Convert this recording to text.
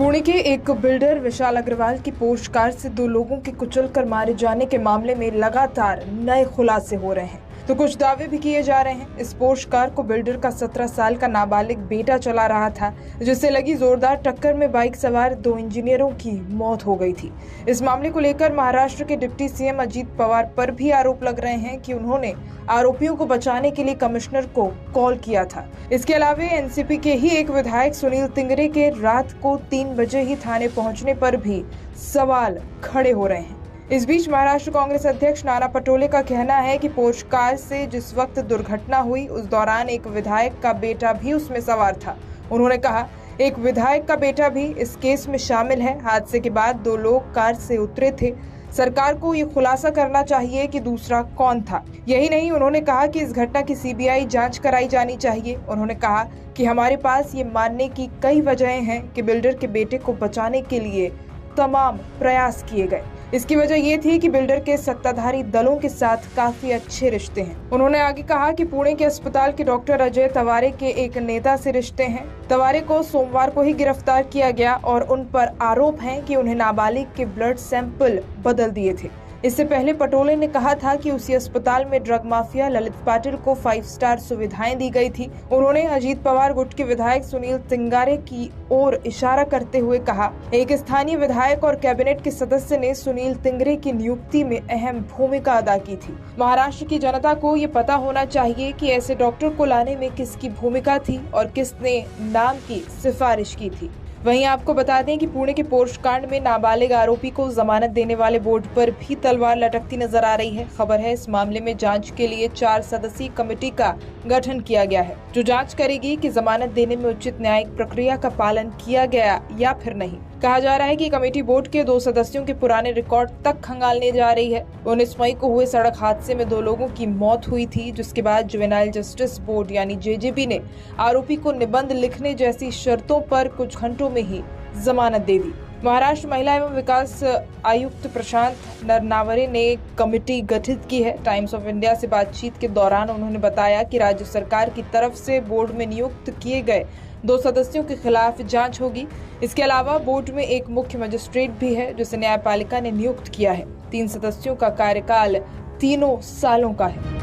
पुणे के एक बिल्डर विशाल अग्रवाल की पोर्श कार से 2 लोगों के कुचलकर मारे जाने के मामले में लगातार नए खुलासे हो रहे हैं, तो कुछ दावे भी किए जा रहे हैं। इस पोर्श कार को बिल्डर का 17 साल का नाबालिग बेटा चला रहा था, जिससे लगी जोरदार टक्कर में बाइक सवार 2 इंजीनियरों की मौत हो गई थी। इस मामले को लेकर महाराष्ट्र के डिप्टी सीएम अजीत पवार पर भी आरोप लग रहे हैं कि उन्होंने आरोपियों को बचाने के लिए कमिश्नर को कॉल किया था। इसके अलावा एनसीपी के ही एक विधायक सुनील तिंगरे के रात को 3 बजे ही थाने पहुंचने पर भी सवाल खड़े हो रहे हैं। इस बीच महाराष्ट्र कांग्रेस अध्यक्ष नाना पटोले का कहना है कि पोर्श कार से जिस वक्त दुर्घटना हुई उस दौरान एक विधायक का बेटा भी उसमें सवार था। उन्होंने कहा, एक विधायक का बेटा भी इस केस में शामिल है। हादसे के बाद 2 लोग कार से उतरे थे। सरकार को ये खुलासा करना चाहिए कि दूसरा कौन था। यही नहीं, उन्होंने कहा कि इस घटना की सीबीआई जांच कराई जानी चाहिए। उन्होंने कहा कि हमारे पास ये मानने की कई वजहें हैं कि बिल्डर के बेटे को बचाने के लिए तमाम प्रयास किए गए। इसकी वजह ये थी कि बिल्डर के सत्ताधारी दलों के साथ काफी अच्छे रिश्ते हैं। उन्होंने आगे कहा कि पुणे के अस्पताल के डॉक्टर अजय तवारे के एक नेता से रिश्ते हैं। तवारे को सोमवार को ही गिरफ्तार किया गया और उन पर आरोप है कि उन्हें नाबालिग के ब्लड सैंपल बदल दिए थे। इससे पहले पटोले ने कहा था कि उसी अस्पताल में ड्रग माफिया ललित पाटिल को 5 स्टार सुविधाएं दी गई थी। उन्होंने अजीत पवार गुट के विधायक सुनील तिंगारे की ओर इशारा करते हुए कहा, एक स्थानीय विधायक और कैबिनेट के सदस्य ने सुनील तिंगरे की नियुक्ति में अहम भूमिका अदा की थी। महाराष्ट्र की जनता को ये पता होना चाहिए कि ऐसे डॉक्टर को लाने में किसकी भूमिका थी और किसने नाम की सिफारिश की थी। वहीं आपको बता दें कि पुणे के पोर्श कांड में नाबालिग आरोपी को जमानत देने वाले बोर्ड पर भी तलवार लटकती नजर आ रही है। खबर है, इस मामले में जांच के लिए 4 सदस्यीय कमेटी का गठन किया गया है, जो जांच करेगी कि जमानत देने में उचित न्यायिक प्रक्रिया का पालन किया गया या फिर नहीं। कहा जा रहा है कि कमेटी बोर्ड के 2 सदस्यों के पुराने रिकॉर्ड तक खंगालने जा रही है। 19 मई को हुए सड़क हादसे में 2 लोगों की मौत हुई थी, जिसके बाद जुवेनाइल जस्टिस बोर्ड यानी जेजेबी ने आरोपी को निबंध लिखने जैसी शर्तों पर कुछ घंटों में ही जमानत दे दी। महाराष्ट्र महिला एवं विकास आयुक्त प्रशांत नरनावरे ने कमेटी गठित की है। टाइम्स ऑफ इंडिया से बातचीत के दौरान उन्होंने बताया कि राज्य सरकार की तरफ से बोर्ड में नियुक्त किए गए 2 सदस्यों के खिलाफ जांच होगी। इसके अलावा बोर्ड में एक मुख्य मजिस्ट्रेट भी है, जिसे न्यायपालिका ने नियुक्त किया है। 3 सदस्यों का कार्यकाल 3 सालों का है।